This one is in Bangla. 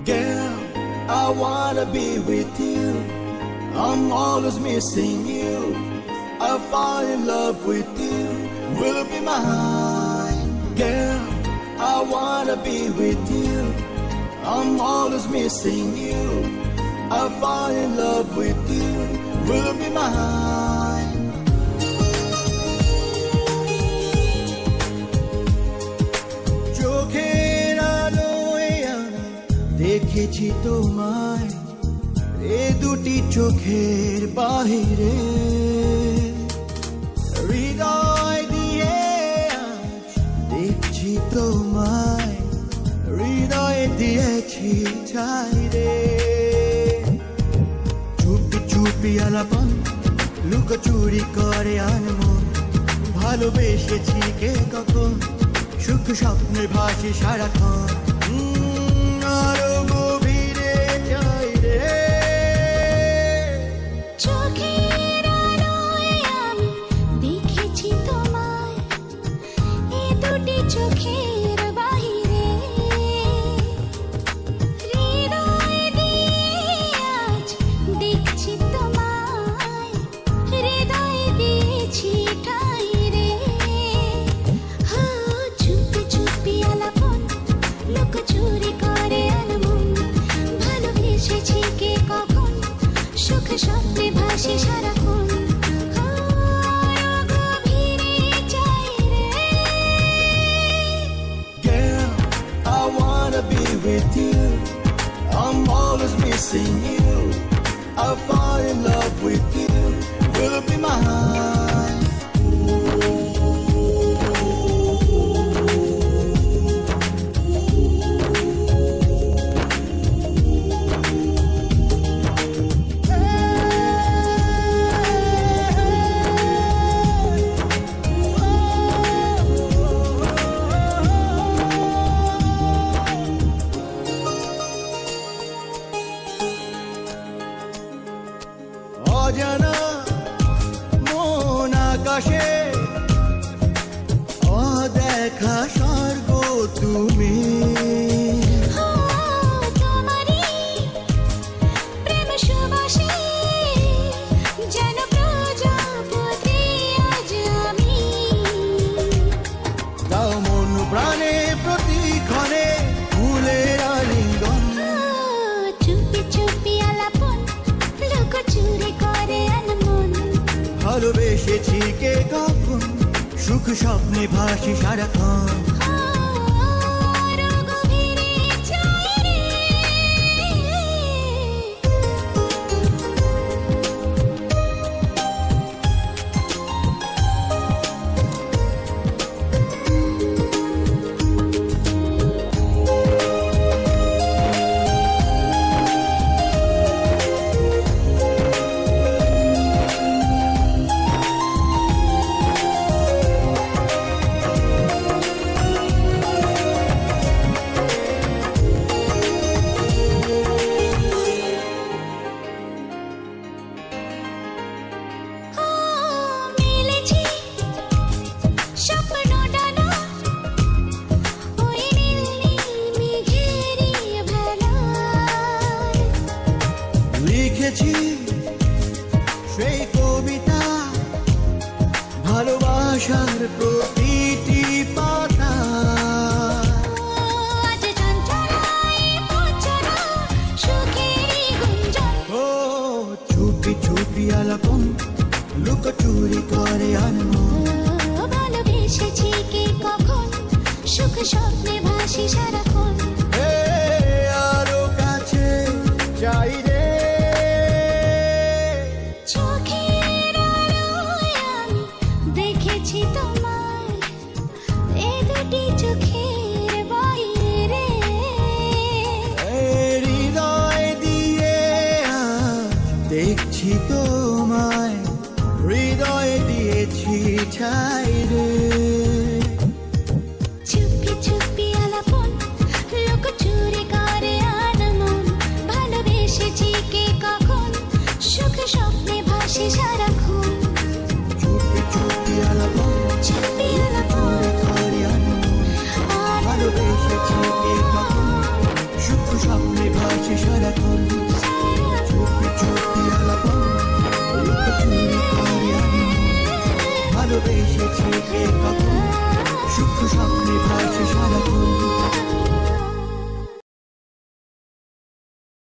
Girl, I wanna be with you. I'm always missing you. I fall in love with you. Will you be mine? Girl, I wanna be with you. I'm always missing you. I fall in love with you. Will you be mine? চোখের আলোয় আমি দেখেছি তোমায়, এ দুটি চোখের বাহিরে। হৃদয় দিয়ে আজ দেখছি তোমায়, হৃদয় দিয়েছি ছাইরে। চুপি চুপি আলাপন লুকোচুরি করে আনমন, ভালোবেসেছি কে কখন, সুখ স্বপ্নে ভাসি সারাক্ষণ। আরো গভীরে চাই রে। চোখের আলোয় আমি দেখেছি তোমায়, এ দুটি চোখের বাহিরে। হৃদয় দিয়ে আজ দেখছি তোমায়, হৃদয় দিয়েছি ঠাই রে। চুপি চুপি আলাপন লুকোচুরি করে আনমন, ভালোবেসেছি কে কখন, সুখ স্বপ্নে ভাসি সারাক্ষণ। আরো গভীরে চাই রে। Girl, I wanna be with you. I'm always missing you. I fall in love with you. Will you be mine? অজানা মন আকাশে অদেখা স্বর্গ তুমি। তোমারই প্রেম সুবাসে যেন প্রজাপতি আজ আমি। তাও মন প্রাণে প্রতিক্ষণে ফুলের আলিঙ্গন। চুপি চুপি আলাপন লুকোচুরি করে আনমন, ভালোবেসেছি কে কখন, সুখ স্বপ্নে ভাসি সারাক্ষণ। আরো গভীরে চাই রে। মিলেছি স্বপ্ন ডানা, ওই নীল নীল মেঘেরই ভেলায়। লিখেছি সেই কবিতা ভালোবাসার প্রতিটি পাতা। আজ চঞ্চলায় পৌঁছানো সুখেরই গুঞ্জন। ও চুপি চুপি আলাপন লুকোচুরি করে আনমন, ভালোবেসেছি কে কখন, সুখ স্বপ্নে ভাসি সারাক্ষণ। এ আরো কাছে চাই রে। চোখের আলোয় আমি দেখেছি তোমায়, এ দুটি চোখের বাইরে। হৃদয় দিয়ে আজ দেখছি তোমায়, হৃদয় দিয়েছি ছাই রে। চুপি চুপি আলাপন লুকোচুরি করে আনমন, ভালোবেসেছি কে কখন, সুখ স্বপ্নে ভাসি সারাক্ষণ। চুপি চুপি আলাপন চুপি আলাপন করে আনমন, ভালোবেসেছি কে কখন, সুখ স্বপ্নে ভাসে সারাক্ষণ চুপি চুপি আলাপন লুকোচুরি করে আমি ভালোবেসেছি কে কখন সুখ স্বপ্নে ভাসে সারাক্ষণ